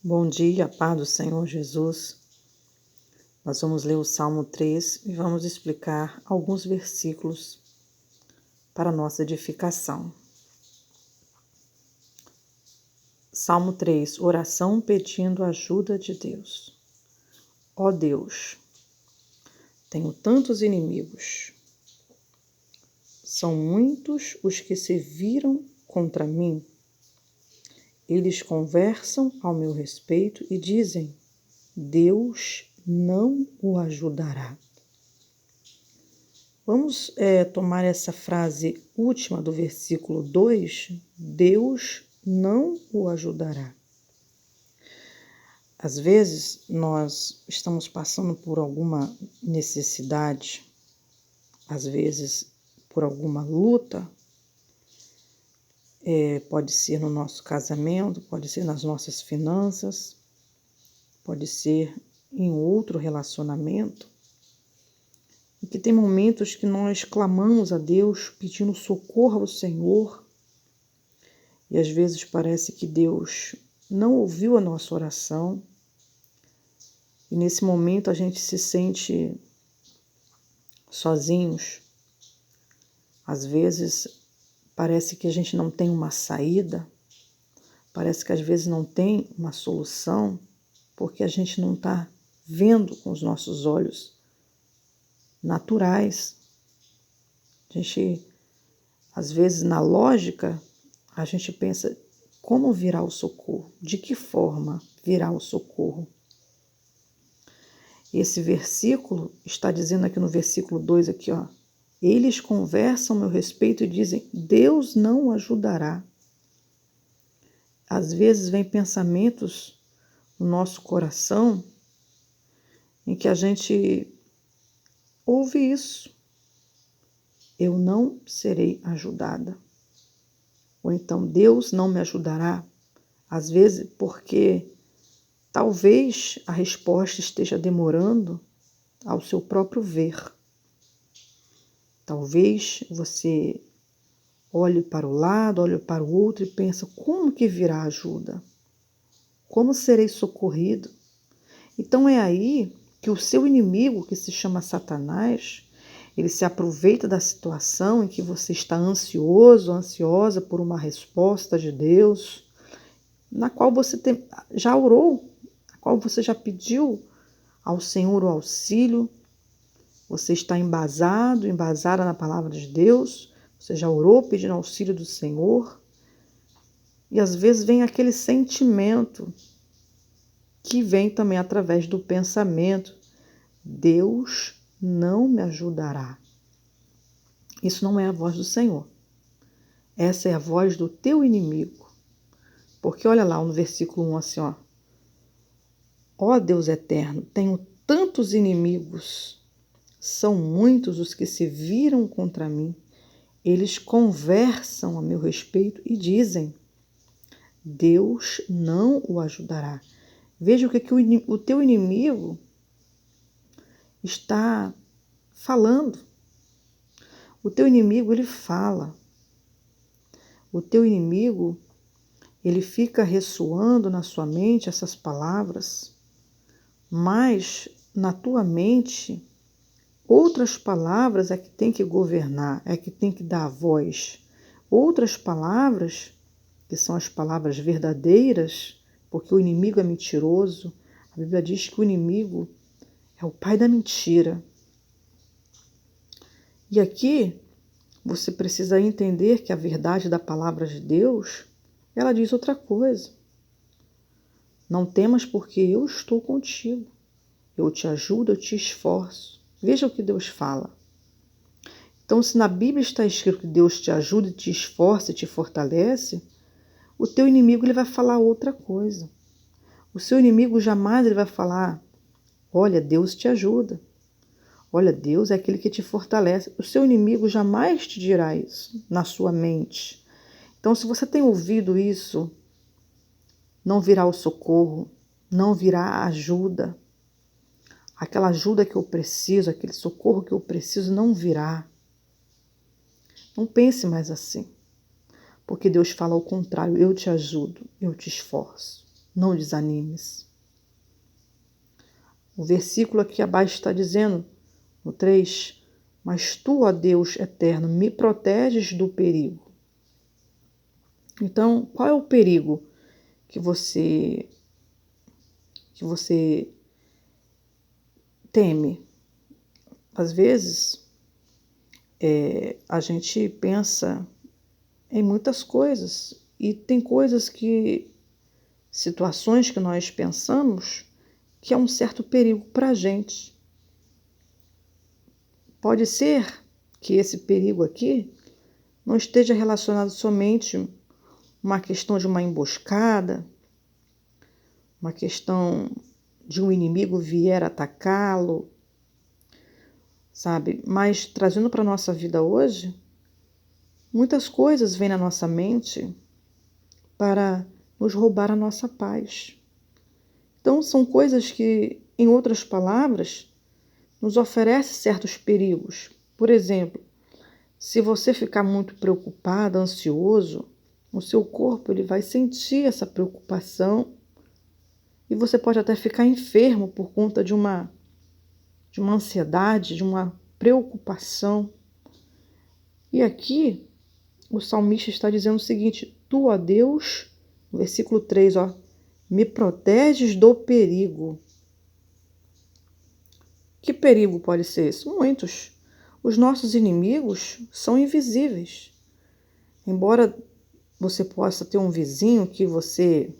Bom dia, paz do Senhor Jesus. Nós vamos ler o Salmo 3 e vamos explicar alguns versículos para nossa edificação. Salmo 3, oração pedindo ajuda de Deus. Ó Deus, tenho tantos inimigos. São muitos os que se viram contra mim. Eles conversam ao meu respeito e dizem: Deus não o ajudará. Vamos tomar essa frase última do versículo 2, Deus não o ajudará. Às vezes nós estamos passando por alguma necessidade, às vezes por alguma luta, pode ser no nosso casamento, pode ser nas nossas finanças, pode ser em outro relacionamento, e que tem momentos que nós clamamos a Deus pedindo socorro ao Senhor, e às vezes parece que Deus não ouviu a nossa oração, e nesse momento a gente se sente sozinhos. Às vezes parece que a gente não tem uma saída, parece que às vezes não tem uma solução, porque a gente não está vendo com os nossos olhos naturais. A gente, às vezes, na lógica, a gente pensa como virá o socorro, de que forma virá o socorro. Esse versículo está dizendo aqui no versículo 2, aqui, ó, eles conversam a meu respeito e dizem, Deus não o ajudará. Às vezes vem pensamentos no nosso coração em que a gente ouve isso. Eu não serei ajudada. Ou então, Deus não me ajudará. Às vezes, porque talvez a resposta esteja demorando ao seu próprio ver. Talvez você olhe para o lado, olhe para o outro e pensa, como que virá ajuda? Como serei socorrido? Então é aí que o seu inimigo, que se chama Satanás, ele se aproveita da situação em que você está ansioso, ansiosa por uma resposta de Deus, na qual você já orou, na qual você já pediu ao Senhor o auxílio, você está embasada na palavra de Deus, você já orou pedindo auxílio do Senhor, e às vezes vem aquele sentimento que vem também através do pensamento, Deus não me ajudará. Isso não é a voz do Senhor. Essa é a voz do teu inimigo. Porque olha lá no versículo 1 assim, ó. Ó Deus eterno, tenho tantos inimigos. São muitos os que se viram contra mim. Eles conversam a meu respeito e dizem, Deus não o ajudará. Veja o que o teu inimigo está falando. O teu inimigo, ele fala. O teu inimigo, ele fica ressoando na sua mente essas palavras, mas na tua mente, outras palavras é que tem que governar, é que tem que dar a voz. Outras palavras, que são as palavras verdadeiras, porque o inimigo é mentiroso. A Bíblia diz que o inimigo é o pai da mentira. E aqui você precisa entender que a verdade da palavra de Deus, ela diz outra coisa. Não temas porque eu estou contigo. Eu te ajudo, eu te esforço. Veja o que Deus fala. Então, se na Bíblia está escrito que Deus te ajuda, te esforça e te fortalece, o teu inimigo ele vai falar outra coisa. O seu inimigo jamais ele vai falar, olha, Deus te ajuda. Olha, Deus é aquele que te fortalece. O seu inimigo jamais te dirá isso na sua mente. Então, se você tem ouvido isso, não virá o socorro, não virá a ajuda. Aquela ajuda que eu preciso, aquele socorro que eu preciso não virá. Não pense mais assim. Porque Deus fala ao contrário, eu te ajudo, eu te esforço. não desanimes. O versículo aqui abaixo está dizendo, no 3, mas tu, ó Deus eterno, me proteges do perigo. Então, qual é o perigo que você teme? Às vezes, a gente pensa em muitas coisas e tem situações que nós pensamos que é um certo perigo para a gente. Pode ser que esse perigo aqui não esteja relacionado somente a uma questão de uma emboscada, uma questão de um inimigo vier atacá-lo, sabe? Mas trazendo para a nossa vida hoje, muitas coisas vêm na nossa mente para nos roubar a nossa paz. Então, são coisas que, em outras palavras, nos oferecem certos perigos. Por exemplo, se você ficar muito preocupado, ansioso, o seu corpo ele vai sentir essa preocupação e você pode até ficar enfermo por conta de uma ansiedade, de uma preocupação. E aqui o salmista está dizendo o seguinte: tu, ó Deus, no versículo 3, me proteges do perigo. Que perigo pode ser esse? Muitos. Os nossos inimigos são invisíveis. Embora você possa ter um vizinho que você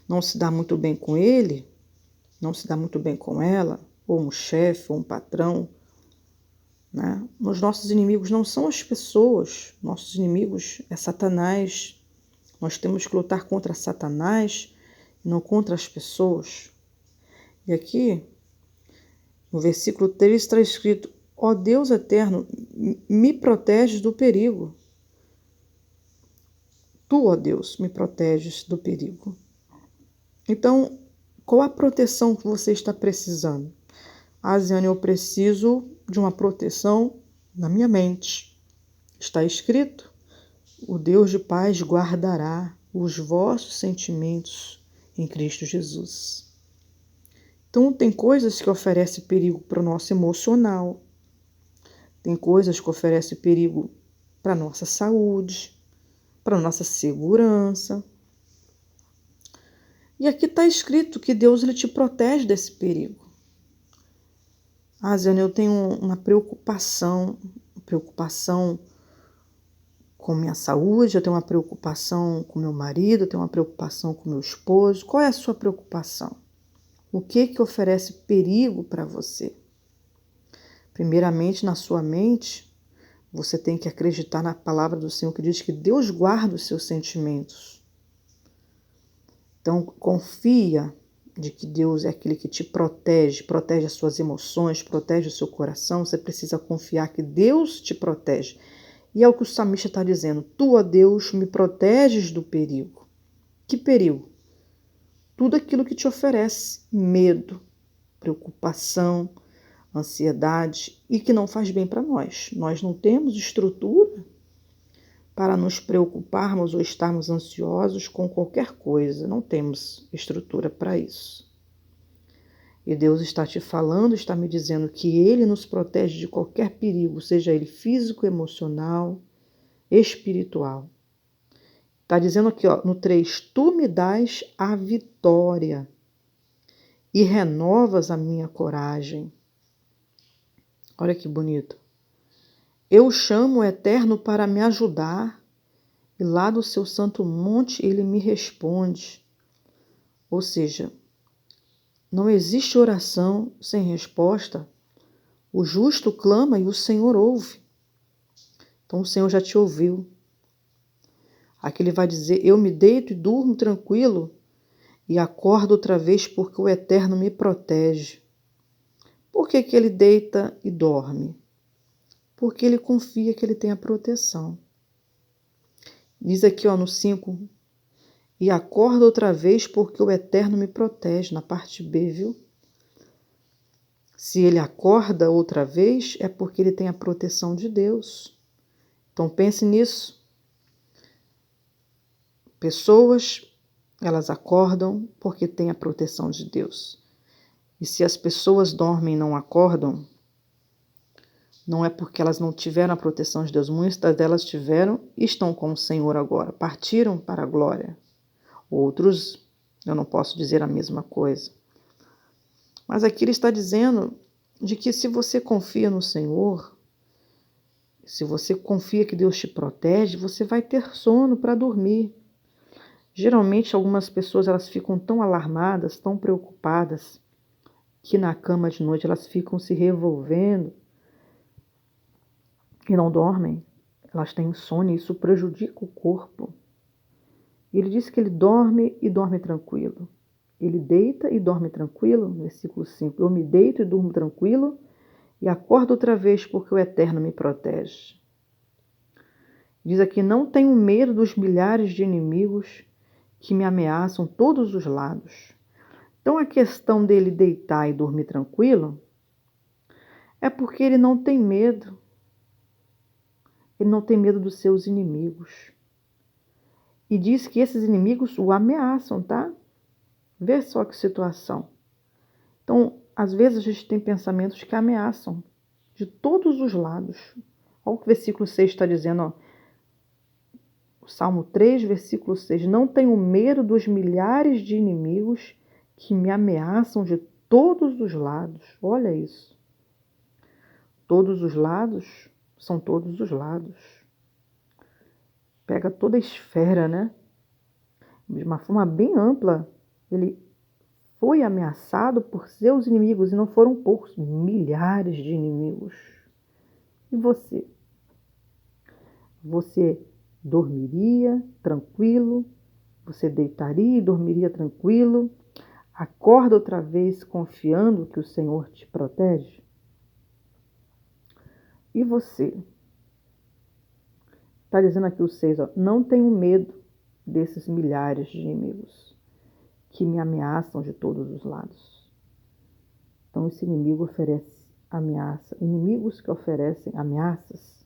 não se dá muito bem com ele, não se dá muito bem com ela, ou um chefe, ou um patrão, né? Os nossos inimigos não são as pessoas, nossos inimigos é Satanás. Nós temos que lutar contra Satanás e não contra as pessoas. E aqui, no versículo 3 está escrito: ó Deus eterno, me proteges do perigo. Tu, ó Deus, me proteges do perigo. Então, qual a proteção que você está precisando? Ziane, eu preciso de uma proteção na minha mente. Está escrito: o Deus de paz guardará os vossos sentimentos em Cristo Jesus. Então, tem coisas que oferecem perigo para o nosso emocional, tem coisas que oferecem perigo para a nossa saúde, para a nossa segurança. E aqui está escrito que Deus ele te protege desse perigo. Ziane, eu tenho uma preocupação com minha saúde, eu tenho uma preocupação com meu marido, eu tenho uma preocupação com meu esposo. Qual é a sua preocupação? O que oferece perigo para você? Primeiramente, na sua mente, você tem que acreditar na palavra do Senhor que diz que Deus guarda os seus sentimentos. Então, confia de que Deus é aquele que te protege as suas emoções, protege o seu coração. Você precisa confiar que Deus te protege. E é o que o salmista está dizendo: tu, ó Deus, me proteges do perigo. Que perigo? Tudo aquilo que te oferece medo, preocupação, ansiedade e que não faz bem para nós. Nós não temos estrutura para nos preocuparmos ou estarmos ansiosos com qualquer coisa. Não temos estrutura para isso. E Deus está te falando, está me dizendo que Ele nos protege de qualquer perigo, seja ele físico, emocional, espiritual. Está dizendo aqui, no 3, tu me dás a vitória e renovas a minha coragem. Olha que bonito. Eu chamo o Eterno para me ajudar e lá do seu santo monte ele me responde. Ou seja, não existe oração sem resposta. O justo clama e o Senhor ouve. Então o Senhor já te ouviu. Aqui ele vai dizer: eu me deito e durmo tranquilo e acordo outra vez porque o Eterno me protege. Por que ele deita e dorme? Porque ele confia que ele tem a proteção. Diz aqui no 5, e acordo outra vez porque o Eterno me protege, na parte B, viu? Se ele acorda outra vez, é porque ele tem a proteção de Deus. Então pense nisso. Pessoas elas acordam porque têm a proteção de Deus. E se as pessoas dormem e não acordam, não é porque elas não tiveram a proteção de Deus. Muitas delas tiveram e estão com o Senhor agora, partiram para a glória. Outros, eu não posso dizer a mesma coisa. Mas aqui ele está dizendo de que se você confia no Senhor, se você confia que Deus te protege, você vai ter sono para dormir. Geralmente algumas pessoas elas ficam tão alarmadas, tão preocupadas, que na cama de noite elas ficam se revolvendo e não dormem. Elas têm insônia e isso prejudica o corpo. Ele diz que ele dorme e dorme tranquilo. Ele deita e dorme tranquilo, no versículo 5. Eu me deito e durmo tranquilo e acordo outra vez porque o Eterno me protege. Diz aqui, não tenho medo dos milhares de inimigos que me ameaçam todos os lados. Então a questão dele deitar e dormir tranquilo é porque ele não tem medo. Ele não tem medo dos seus inimigos. E diz que esses inimigos o ameaçam, tá? Vê só que situação. Então, às vezes a gente tem pensamentos que ameaçam de todos os lados. Olha o que o versículo 6 está dizendo, ó. O Salmo 3, versículo 6. Não tenho medo dos milhares de inimigos que me ameaçam de todos os lados. Olha isso. Todos os lados são todos os lados. Pega toda a esfera, né? De uma forma bem ampla. Ele foi ameaçado por seus inimigos, e não foram poucos, milhares de inimigos. E você? Você dormiria tranquilo? Você deitaria e dormiria tranquilo? Acorda outra vez confiando que o Senhor te protege? E você? Está dizendo aqui o 6, ó, não tenho medo desses milhares de inimigos que me ameaçam de todos os lados. Então esse inimigo oferece ameaça, inimigos que oferecem ameaças,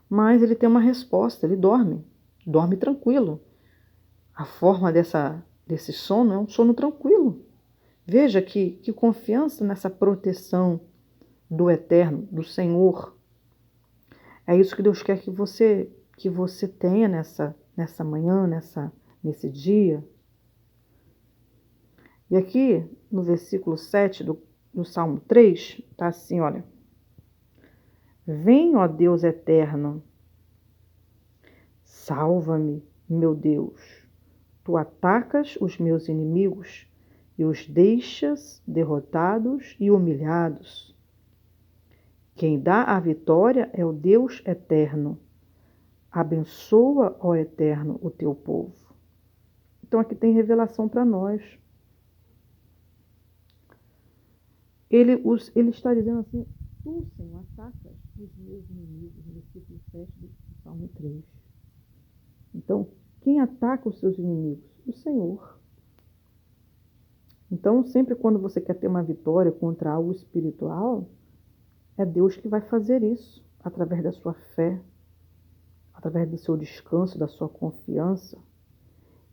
mas ele tem uma resposta, ele dorme tranquilo. A forma desse sono é um sono tranquilo. Veja que confiança nessa proteção do Eterno, do Senhor. É isso que Deus quer que você tenha nessa manhã, nesse dia. E aqui, no versículo 7 do Salmo 3, está assim, olha. Vem, ó Deus eterno, salva-me, meu Deus. Tu atacas os meus inimigos e os deixas derrotados e humilhados. Quem dá a vitória é o Deus eterno. Abençoa, ó Eterno, o teu povo. Então aqui tem revelação para nós. Ele está dizendo assim, tu, Senhor, atacas os meus inimigos, no versículo 7 do Salmo 3. Então, quem ataca os seus inimigos? O Senhor. Então, sempre quando você quer ter uma vitória contra algo espiritual, é Deus que vai fazer isso, através da sua fé, através do seu descanso, da sua confiança.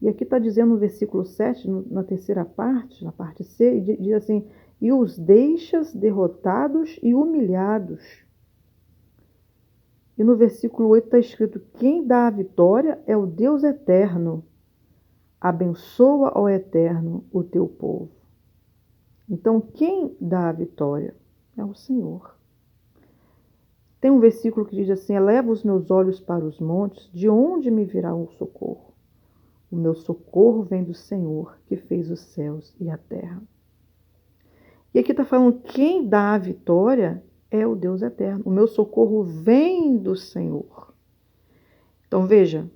E aqui está dizendo no versículo 7, na terceira parte, na parte C, diz assim, e os deixas derrotados e humilhados. E no versículo 8 está escrito, quem dá a vitória é o Deus eterno. Abençoa, ó Eterno, o teu povo. Então, quem dá a vitória é o Senhor. Tem um versículo que diz assim, eleva os meus olhos para os montes, de onde me virá o socorro? O meu socorro vem do Senhor, que fez os céus e a terra. E aqui está falando, quem dá a vitória é o Deus eterno. O meu socorro vem do Senhor. Então, veja,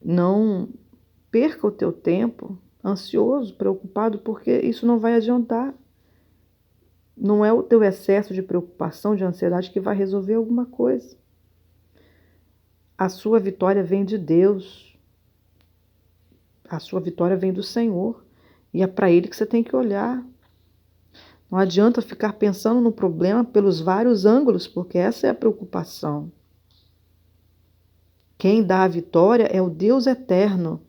não perca o teu tempo ansioso, preocupado, porque isso não vai adiantar. Não é o teu excesso de preocupação, de ansiedade que vai resolver alguma coisa. A sua vitória vem de Deus. A sua vitória vem do Senhor. E é para Ele que você tem que olhar. Não adianta ficar pensando no problema pelos vários ângulos, porque essa é a preocupação. Quem dá a vitória é o Deus eterno.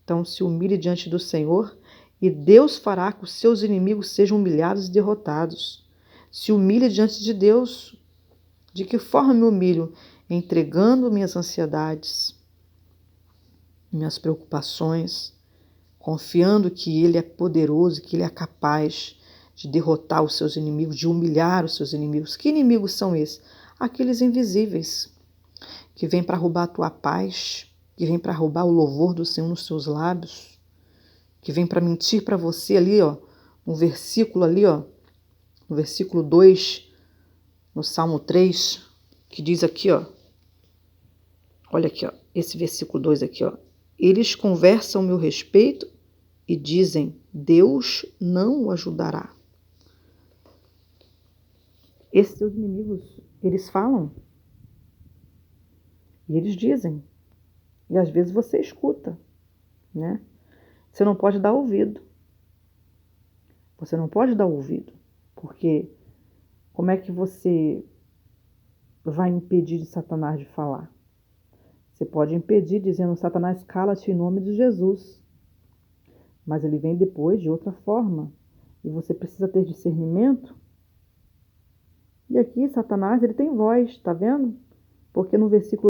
Então se humilhe diante do Senhor e Deus fará que os seus inimigos sejam humilhados e derrotados. Se humilhe diante de Deus. De que forma me humilho? Entregando minhas ansiedades, minhas preocupações, confiando que Ele é poderoso, que Ele é capaz de derrotar os seus inimigos, de humilhar os seus inimigos. Que inimigos são esses? Aqueles invisíveis, que vêm para roubar a tua paz, que vêm para roubar o louvor do Senhor nos seus lábios, que vêm para mentir para você ali, ó, um versículo ali, ó, no versículo 2, no Salmo 3, que diz aqui, ó, olha aqui, ó, esse versículo 2 aqui, ó, eles conversam a meu respeito e dizem, Deus não o ajudará. Esses seus inimigos, eles falam e eles dizem, e às vezes você escuta, né? Você não pode dar ouvido. Você não pode dar ouvido, porque como é que você vai impedir de Satanás de falar? Você pode impedir dizendo, Satanás, cala-te em nome de Jesus. Mas ele vem depois de outra forma. E você precisa ter discernimento. E aqui, Satanás, ele tem voz, tá vendo? Porque no versículo